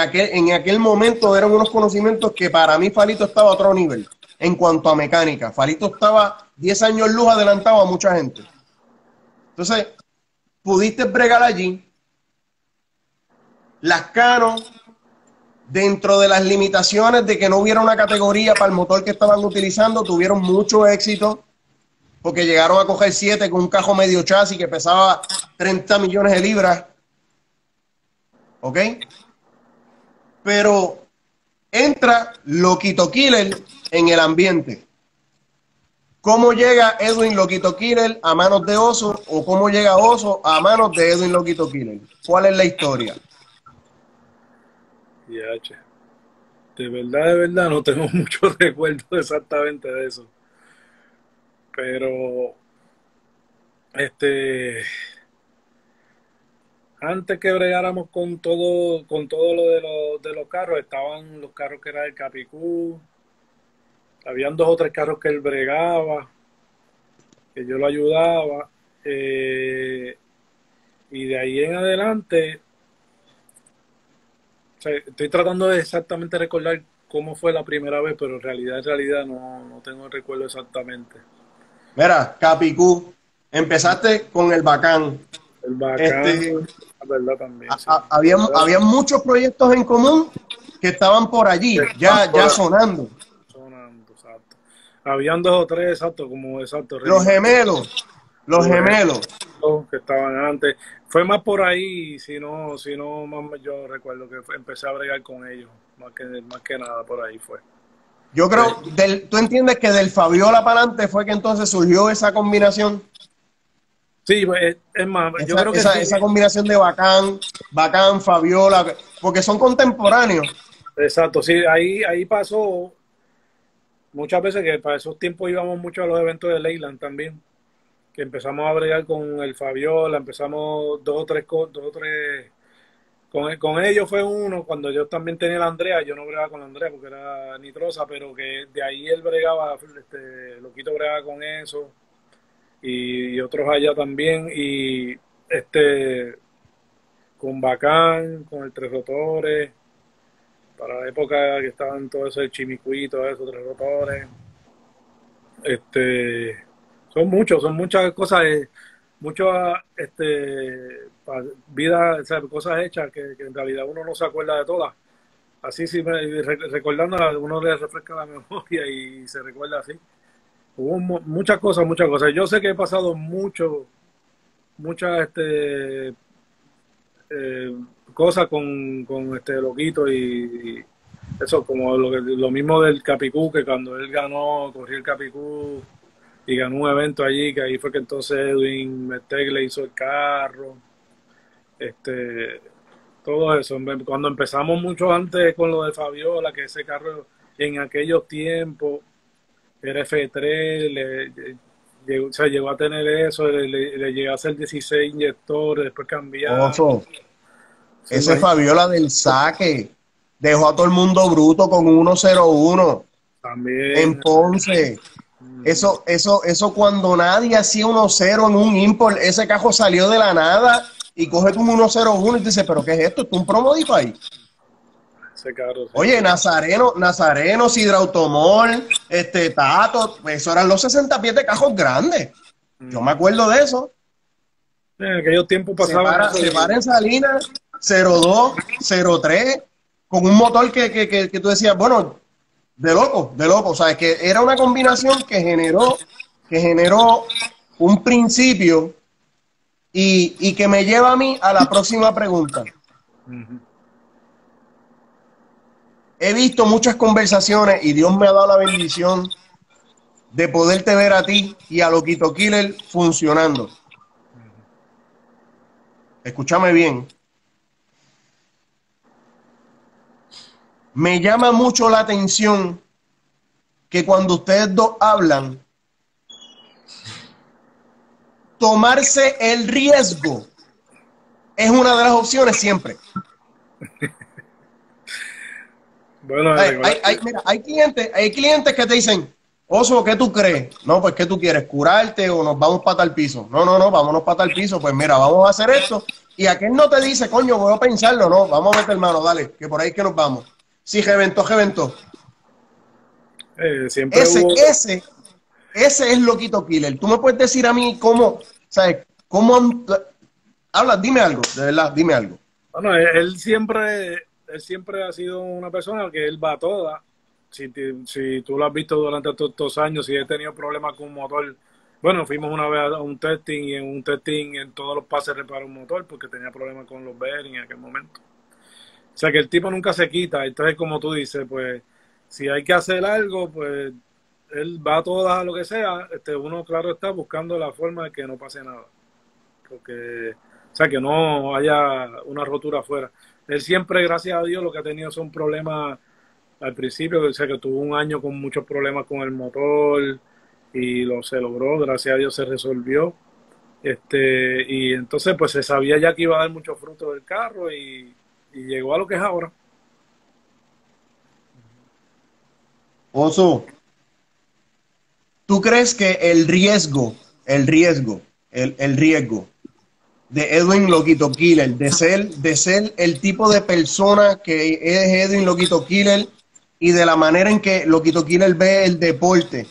aquel momento eran unos conocimientos que para mí Falito estaba a otro nivel en cuanto a mecánica. Falito estaba 10 años luz adelantado a mucha gente. Entonces, pudiste bregar allí. Lascano, dentro de las limitaciones de que no hubiera una categoría para el motor que estaban utilizando, tuvieron mucho éxito porque llegaron a coger 7 con un cajo medio chasis que pesaba 30 millones de libras. ¿Ok? Pero entra Loquito Killer en el ambiente. ¿Cómo llega Edwin Loquito Killer a manos de Oso, o cómo llega Oso a manos de Edwin Loquito Killer? ¿Cuál es la historia? De verdad, no tengo mucho recuerdo exactamente de eso. Pero, antes que bregáramos con todo lo de los carros, estaban los carros que era el Capicú, habían 2 o 3 carros que él bregaba, que yo lo ayudaba, y de ahí en adelante, o sea, estoy tratando de exactamente recordar cómo fue la primera vez, pero en realidad no tengo el recuerdo exactamente. Mira, Capicú, empezaste con el Bacán. El Bacán, la verdad también. Sí. Había muchos proyectos en común que estaban por allí, ya sonando. Exacto. Habían 2 o 3, exacto, como exacto. Los gemelos. que estaban antes. Fue más por ahí, si no más yo recuerdo que empecé a bregar con ellos, más que nada por ahí fue. Yo Sí, creo, ¿tú entiendes que del Fabiola para adelante fue que entonces surgió esa combinación? sí, pues, es más, yo Esa, creo que esa, sí, esa combinación de Bacán, Fabiola, porque son contemporáneos. exacto, sí, ahí pasó muchas veces que para esos tiempos íbamos mucho a los eventos de Leyland también, que empezamos a bregar con el Fabiola, empezamos dos o tres. Con ellos fue uno, cuando yo también tenía la Andrea, yo no bregaba con la Andrea porque era nitrosa, pero que de ahí él bregaba, Loquito bregaba con eso, y otros allá también, y este, con Bacán, con el Tres Rotores, para la época que estaban todo eso, el Chimicuito, esos Tres Rotores, este, son muchas cosas, muchas, vidas, o sea, cosas hechas que en realidad uno no se acuerda de todas. Así sí, recordándola, uno le refresca la memoria y se recuerda así. Hubo muchas cosas, muchas cosas. Yo sé que he pasado muchas cosas con este Loquito y eso, como lo mismo del Capicú, que cuando él ganó, corrió el Capicú y ganó un evento allí, que ahí fue que entonces Edwin Merteg le hizo el carro, este, todo eso. Cuando empezamos mucho antes con lo de Fabiola, que ese carro en aquellos tiempos era F3, o sea, llegó a tener eso, le llegó a hacer 16 inyectores, después cambiar. Oso, Se ese imagina Fabiola del saque dejó a todo el mundo bruto con un 101 en también. Ponce. Eso cuando nadie hacía 1-0 en un import, ese cajo salió de la nada y coge un 101 y dice, ¿pero qué es esto? ¿Esto es un Promodify? Ese carro, sí. Oye, Nazareno, Sidrautomol, Tato, eso eran los 60 pies de cajos grandes. Yo me acuerdo de eso. En aquellos tiempos Se pasaban para, eso. se para en Salinas, 02, 03, con un motor que tú decías, bueno, de loco, de loco. O sea, es que era una combinación que generó un principio y que me lleva a mí a la próxima pregunta. He visto muchas conversaciones y Dios me ha dado la bendición de poderte ver a ti y a Loquito Killer funcionando. Escúchame bien. Me llama mucho la atención que cuando ustedes dos hablan, tomarse el riesgo es una de las opciones siempre. Bueno, Mira, hay clientes que te dicen, Oso, ¿qué tú crees? No, pues ¿qué tú quieres? ¿Curarte o nos vamos para tal piso? No, vámonos para tal piso. Pues mira, vamos a hacer esto. Y aquel no te dice, coño, voy a pensarlo. No, vamos a meter mano, dale, que por ahí es que nos vamos. Sí, reventó. siempre Ese, hubo. ese, ese es Loquito Killer. Tú me puedes decir a mí cómo, ¿sabes? Habla, dime algo, de verdad, dime algo. Bueno, él siempre ha sido una persona que él va a todas. Si tú lo has visto durante todos estos años, si he tenido problemas con un motor, bueno, fuimos una vez a un testing y en un testing en todos los pases reparó un motor porque tenía problemas con los bearings en aquel momento. O sea que el tipo nunca se quita. Entonces, como tú dices, pues si hay que hacer algo, pues él va a todas a lo que sea. Uno, claro, está buscando la forma de que no pase nada. Porque, o sea, que no haya una rotura afuera. Él siempre, gracias a Dios, lo que ha tenido son problemas al principio, o sea, que tuvo un año con muchos problemas con el motor y se logró, gracias a Dios se resolvió. Y entonces, pues se sabía ya que iba a dar mucho fruto del carro y llegó a lo que es ahora. Oso, ¿tú crees que el riesgo de Edwin Loquito Killer, de ser el tipo de persona que es Edwin Loquito Killer y de la manera en que Loquito Killer ve el deporte,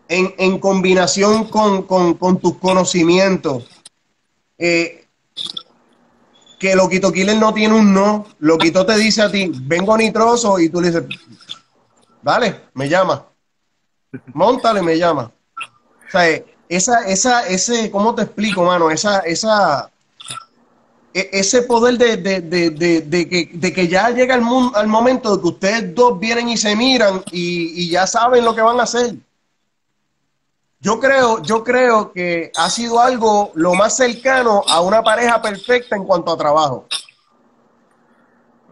en combinación con tus conocimientos, que Loquito Killer no tiene un no, Loquito te dice a ti, vengo nitroso, y tú le dices, dale, me llama, móntale, me llama. O sea, ¿cómo te explico, mano? Ese poder de que ya llega al momento de que ustedes dos vienen y se miran y ya saben lo que van a hacer. Yo creo que ha sido algo lo más cercano a una pareja perfecta en cuanto a trabajo.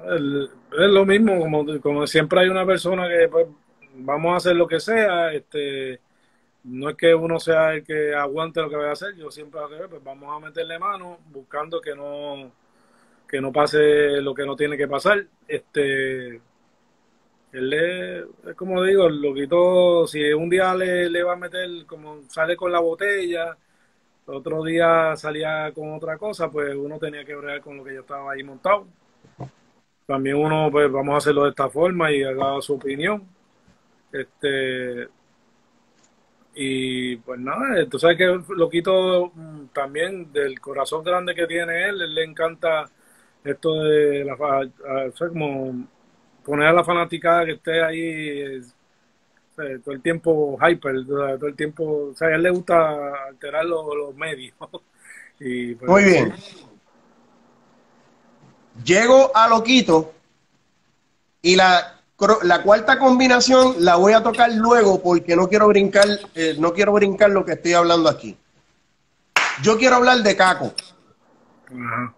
Es lo mismo, como siempre hay una persona que pues, vamos a hacer lo que sea, no es que uno sea el que aguante lo que vaya a hacer, yo siempre pues vamos a meterle mano buscando que no pase lo que no tiene que pasar. Él es como digo, el loquito, si un día le va a meter, como sale con la botella, otro día salía con otra cosa, pues uno tenía que bregar con lo que yo estaba ahí montado. También uno, pues vamos a hacerlo de esta forma y haga su opinión. Este, y pues nada, tú sabes que loquito también del corazón grande que tiene él le encanta esto de o sea, como poner a la fanaticada que esté ahí o sea, todo el tiempo hyper, todo el tiempo, o sea, a él le gusta alterar los medios. Y Muy pues sí. bien. Llego a Loquito y la cuarta combinación la voy a tocar luego porque no quiero brincar lo que estoy hablando aquí. Yo quiero hablar de Caco. Ajá.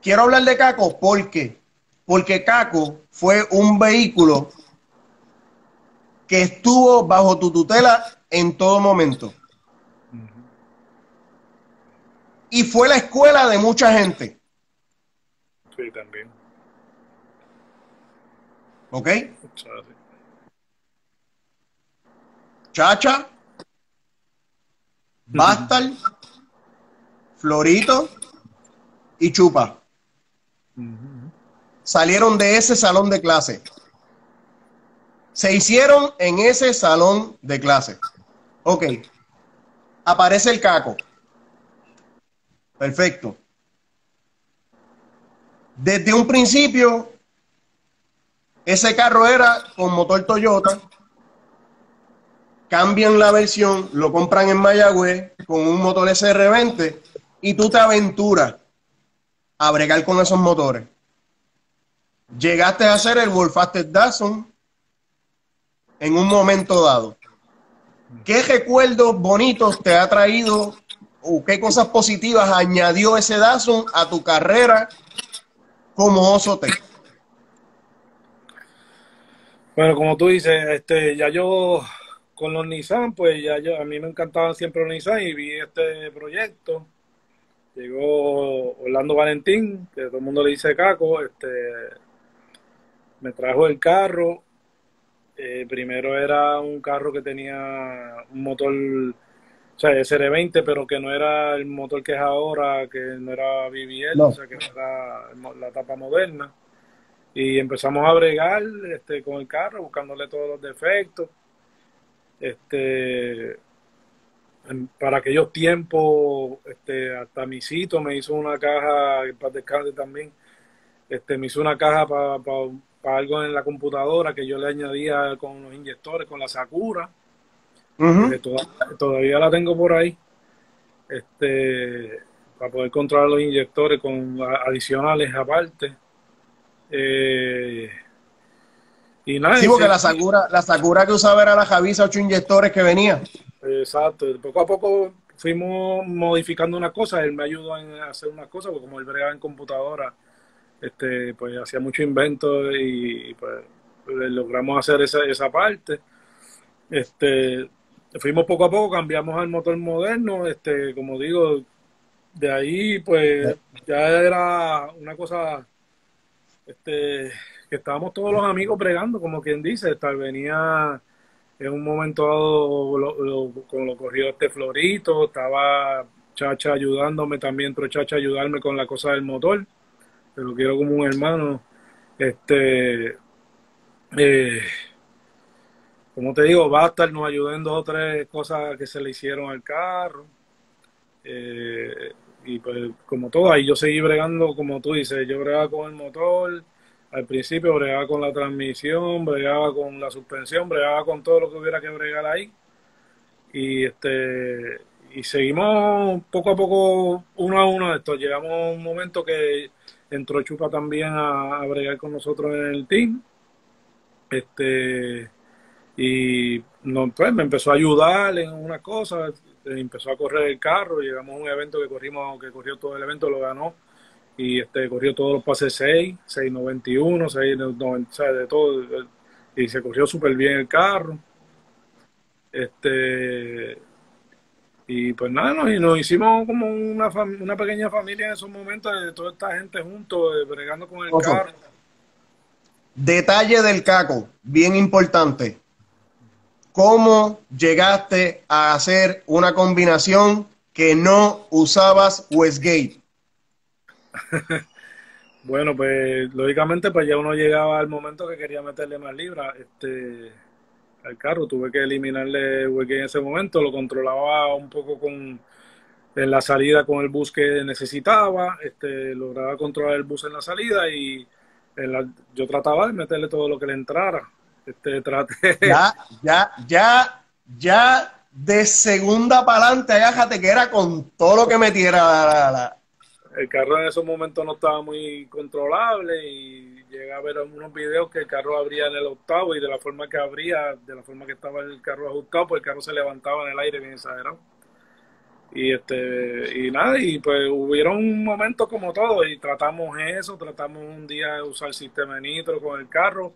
Quiero hablar de Caco porque Caco fue un vehículo que estuvo bajo tu tutela en todo momento. Y fue la escuela de mucha gente. Sí, también. ¿Ok? O sea, sí. Chacha, Bastal, Florito y Chupa salieron de ese salón de clase. Se hicieron en ese salón de clase. Ok. Aparece el Caco. Perfecto. Desde un principio, ese carro era con motor Toyota. Cambian la versión, lo compran en Mayagüez con un motor SR20 y tú te aventuras a bregar con esos motores. Llegaste a hacer el Wolfasted Datsun en un momento dado. ¿Qué recuerdos bonitos te ha traído o qué cosas positivas añadió ese Datsun a tu carrera como Oso-Tec? Bueno, como tú dices, ya yo con los Nissan, pues a mí me encantaban siempre los Nissan y vi este proyecto. Llegó Orlando Valentín, que todo el mundo le dice Caco, me trajo el carro. Primero era un carro que tenía un motor, o sea, SR20, pero que no era el motor que es ahora, que no era BBL, o No. sea, que era la etapa moderna. Y empezamos a bregar con el carro, buscándole todos los defectos. Este, para aquellos tiempos, hasta Misito me hizo una caja, para descanse también, me hizo una caja para algo en la computadora que yo le añadía con los inyectores, con la Sakura, Uh-huh. todavía la tengo por ahí, para poder controlar los inyectores con adicionales aparte. Eh, y nada, Sí, porque la Sakura que usaba era la Javisa 8 inyectores que venía. exacto. Poco a poco fuimos modificando una cosa. Él me ayudó a hacer unas cosas, porque como él bregaba en computadora, pues hacía mucho invento y pues logramos hacer esa parte. Fuimos poco a poco, cambiamos al motor moderno. Como digo, de ahí pues ya era una cosa, que estábamos todos los amigos bregando, como quien dice. Tal venía en un momento dado con lo corrió Florito, estaba Chacha ayudándome también, entró Chacha a ayudarme con la cosa del motor, que lo quiero como un hermano. Este, eh, como te digo, Bastar nos ayudó en dos o tres cosas que se le hicieron al carro. Eh, y pues como todo, ahí yo seguí bregando, como tú dices, yo bregaba con el motor, al principio bregaba con la transmisión, bregaba con la suspensión, bregaba con todo lo que hubiera que bregar ahí. y y seguimos poco a poco, uno a uno de estos. Llegamos a un momento que entró Chupa también a bregar con nosotros en el team. Y no, pues me empezó a ayudar en una cosa, empezó a correr el carro, llegamos a un evento que corrimos, que corrió todo el evento, lo ganó, y corrió todos los pases 691, 690, o sea, de todo, y se corrió súper bien el carro. Y pues nada, nos hicimos como una pequeña familia en esos momentos, de toda esta gente juntos, bregando con el Oso, carro. detalle del caco, bien importante. ¿Cómo llegaste a hacer una combinación que no usabas Westgate? Bueno, pues lógicamente pues ya uno llegaba al momento que quería meterle más libras al carro. Tuve que eliminarle hueque en ese momento, lo controlaba un poco en la salida con el bus que necesitaba, lograba controlar el bus en la salida y yo trataba de meterle todo lo que le entrara. Traté. Ya, de segunda para adelante, agájate que era con todo lo que metiera El carro en esos momentos no estaba muy controlable y llegué a ver unos videos que el carro abría en el octavo y de la forma que abría, de la forma que estaba el carro ajustado, pues el carro se levantaba en el aire bien exagerado. Y nada, y pues hubieron momentos como todo y tratamos eso, tratamos un día de usar el sistema de nitro con el carro,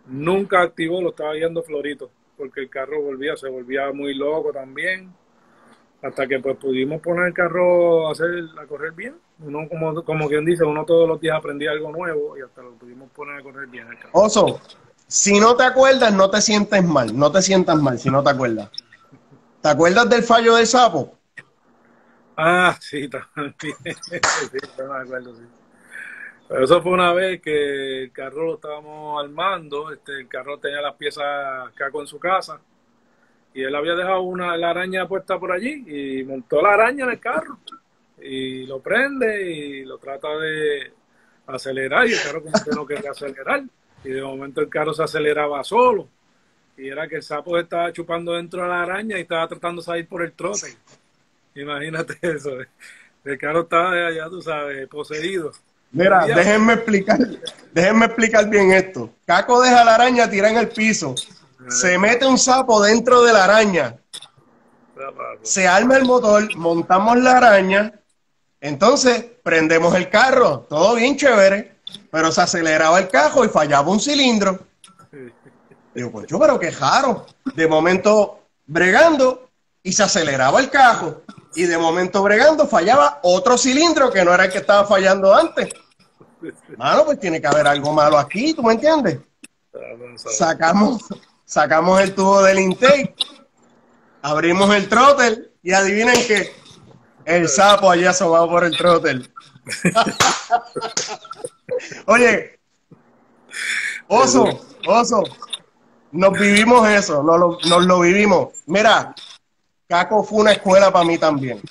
nunca activó, lo estaba guiando Florito, porque el carro se volvía muy loco también, hasta que pues pudimos poner el carro a correr bien. Uno como quien dice, uno todos los días aprendía algo nuevo y hasta lo pudimos poner a correr bien el carro. Oso, si no te acuerdas, no te sientes mal, no te sientas mal si no te acuerdas. ¿Te acuerdas del fallo del sapo? Ah, sí, también. Sí, no me acuerdo, sí. Pero eso fue una vez que el carro lo estábamos armando, el carro tenía las piezas Caco en su casa y él había dejado la araña puesta por allí y montó la araña en el carro y lo prende y lo trata de acelerar y el carro como que no quería acelerar y de momento el carro se aceleraba solo y era que el sapo estaba chupando dentro de la araña y estaba tratando de salir por el trote. Imagínate eso, el carro estaba ya tú sabes, poseído. Mira, déjenme explicar bien esto. Caco deja la araña tirada en el piso, se mete un sapo dentro de la araña, se arma el motor, montamos la araña, entonces prendemos el carro, todo bien chévere, pero se aceleraba el cajo y fallaba un cilindro. Digo, pues yo, pero qué raro. De momento bregando y se aceleraba el cajo. Y de momento bregando fallaba otro cilindro que no era el que estaba fallando antes. Mano, pues tiene que haber algo malo aquí, ¿tú me entiendes? Sacamos el tubo del intake, abrimos el throttle y adivinen que el sapo allá asomado por el throttle. Oye, oso, nos vivimos eso, nos lo vivimos. Mira, Caco fue una escuela para mí también.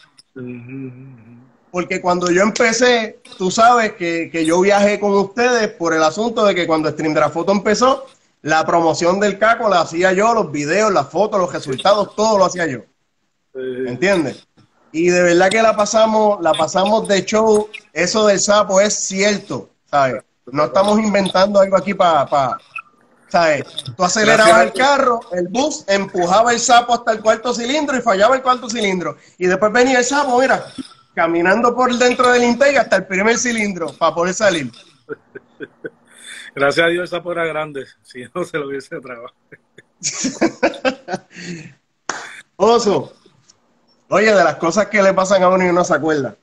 Porque cuando yo empecé, tú sabes que yo viajé con ustedes por el asunto de que cuando Stream de la Foto empezó, la promoción del Caco la hacía yo, los videos, las fotos, los resultados, todo lo hacía yo. ¿Entiendes? Y de verdad que la pasamos de show. Eso del sapo es cierto, ¿sabes? No estamos inventando algo aquí para ¿sabes? Tú acelerabas el carro, el bus empujaba el sapo hasta el cuarto cilindro y fallaba el cuarto cilindro. Y después venía el sapo, mira, caminando por dentro del intake hasta el primer cilindro para poder salir. Gracias a Dios el sapo era grande, si no se lo hubiese trabado. Oso, oye, de las cosas que le pasan a uno y uno se acuerda.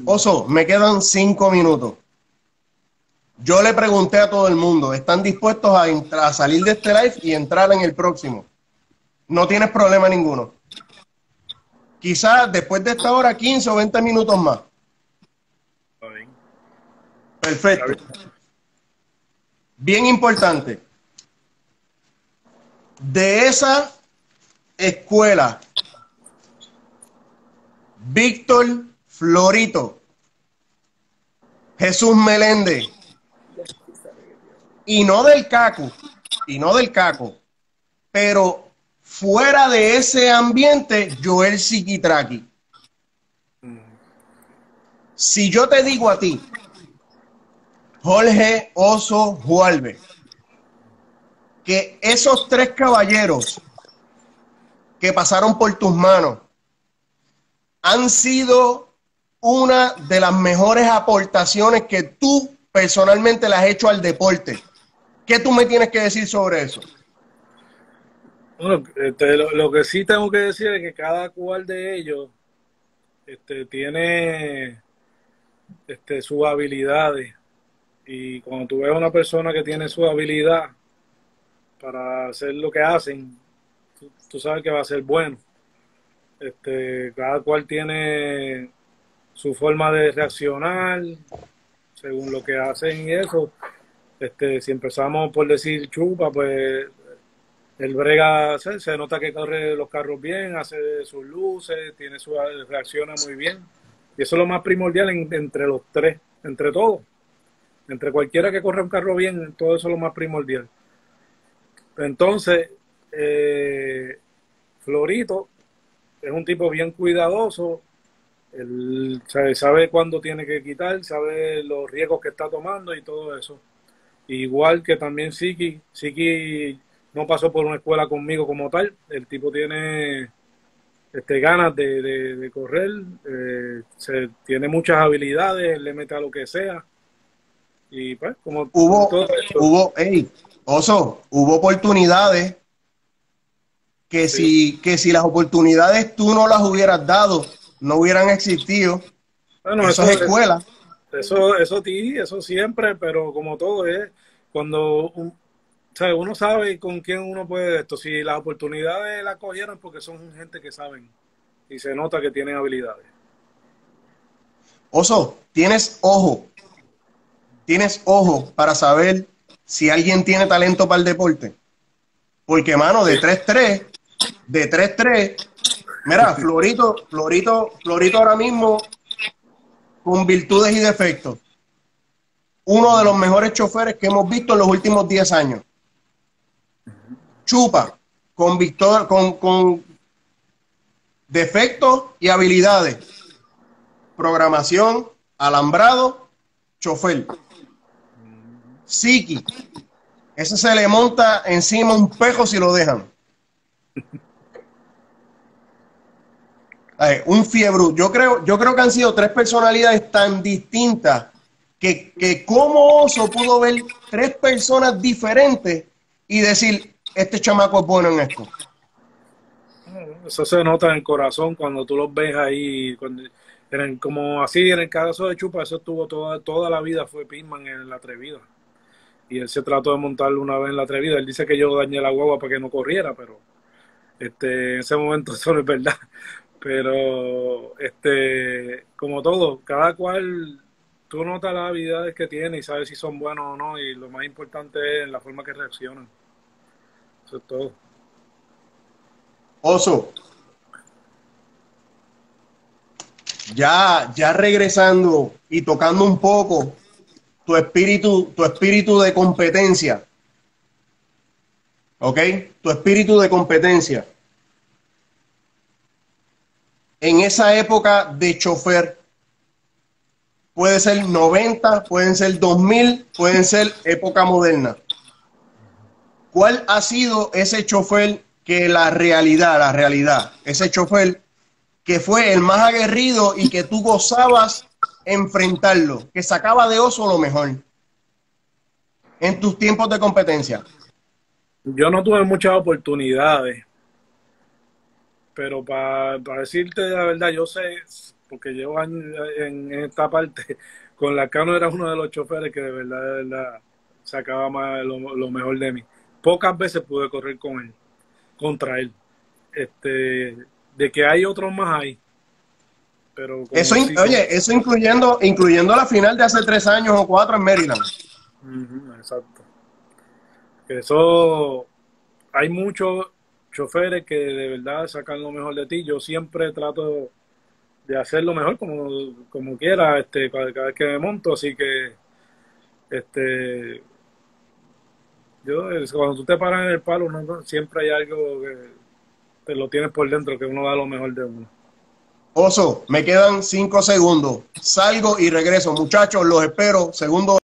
Oso, me quedan 5 minutos. Yo le pregunté a todo el mundo, ¿están dispuestos a salir de este live y entrar en el próximo? No tienes problema ninguno. Quizás después de esta hora, 15 o 20 minutos más. Perfecto. Bien importante. De esa escuela, Víctor Florito, Jesús Meléndez, y no del Caco, pero Fuera de ese ambiente, Joel Ziquitraqui. Si yo te digo a ti, Jorge Oso Jualve, que esos tres caballeros que pasaron por tus manos han sido una de las mejores aportaciones que tú personalmente le has hecho al deporte, ¿qué tú me tienes que decir sobre eso? Bueno, lo que sí tengo que decir es que cada cual de ellos tiene sus habilidades, y cuando tú ves a una persona que tiene su habilidad para hacer lo que hacen, tú sabes que va a ser bueno. Cada cual tiene su forma de reaccionar según lo que hacen y eso. Si empezamos por decir Chupa, pues el brega se nota que corre los carros bien, hace sus luces, reacciona muy bien. Y eso es lo más primordial entre los tres, entre todos. Entre cualquiera que corra un carro bien, todo eso es lo más primordial. Entonces, Florito es un tipo bien cuidadoso. Él sabe cuándo tiene que quitar, sabe los riesgos que está tomando y todo eso. Igual que también Siki no pasó por una escuela conmigo como tal. El tipo tiene ganas de correr, tiene muchas habilidades, le mete a lo que sea. Y pues, como todo esto. Oso, hubo oportunidades que, Sí. si las oportunidades tú no las hubieras dado, no hubieran existido. Bueno, Eso es escuela. Eso siempre, pero como todo es, cuando uno sabe con quién uno puede esto. Si las oportunidades las cogieron porque son gente que saben y se nota que tienen habilidades. Oso, tienes ojo para saber si alguien tiene talento para el deporte. Porque, mano, Sí. de 3-3, mira, Florito ahora mismo con virtudes y defectos. Uno de los mejores choferes que hemos visto en los últimos 10 años. Chupa, con defectos y habilidades. Programación, alambrado, chofer. Siki, ese se le monta encima un pejo si lo dejan. Un fiebre. Yo creo que han sido tres personalidades tan distintas que como Oso pudo ver tres personas diferentes y decir, este chamaco es bueno en esto. Eso se nota en el corazón cuando tú los ves ahí. Como así, en el caso de Chupa, eso estuvo toda la vida, fue Pitman en la atrevida. Y él se trató de montarlo una vez en la atrevida. Él dice que yo dañé la guagua para que no corriera, pero en ese momento eso no es verdad. Pero como todo, cada cual, tú notas las habilidades que tiene y sabes si son buenos o no, y lo más importante es la forma que reaccionan. Eso es todo. Oso, ya regresando y tocando un poco tu espíritu de competencia. ¿Ok? Tu espíritu de competencia. En esa época de chofer, puede ser 90, pueden ser 2000, pueden ser época moderna. ¿Cuál ha sido ese chofer que la realidad, ese chofer que fue el más aguerrido y que tú gozabas enfrentarlo, que sacaba de Oso lo mejor en tus tiempos de competencia? Yo no tuve muchas oportunidades, pero para decirte la verdad, yo sé, porque llevo años en esta parte, con Lacano era uno de los choferes que de verdad sacaba más lo mejor de mí. Pocas veces pude correr con él, contra él. De que hay otros más ahí, pero Eso, como sí, oye, eso incluyendo la final de hace 3 años o 4 en Maryland. exacto. Eso, hay muchos choferes que de verdad sacan lo mejor de ti. Yo siempre trato de hacer lo mejor como quiera, cada vez que me monto, así que cuando tú te paras en el palo, siempre hay algo te lo tienes por dentro, que uno da lo mejor de uno. Oso, me quedan 5 segundos. Salgo y regreso. Muchachos, los espero. Segundo.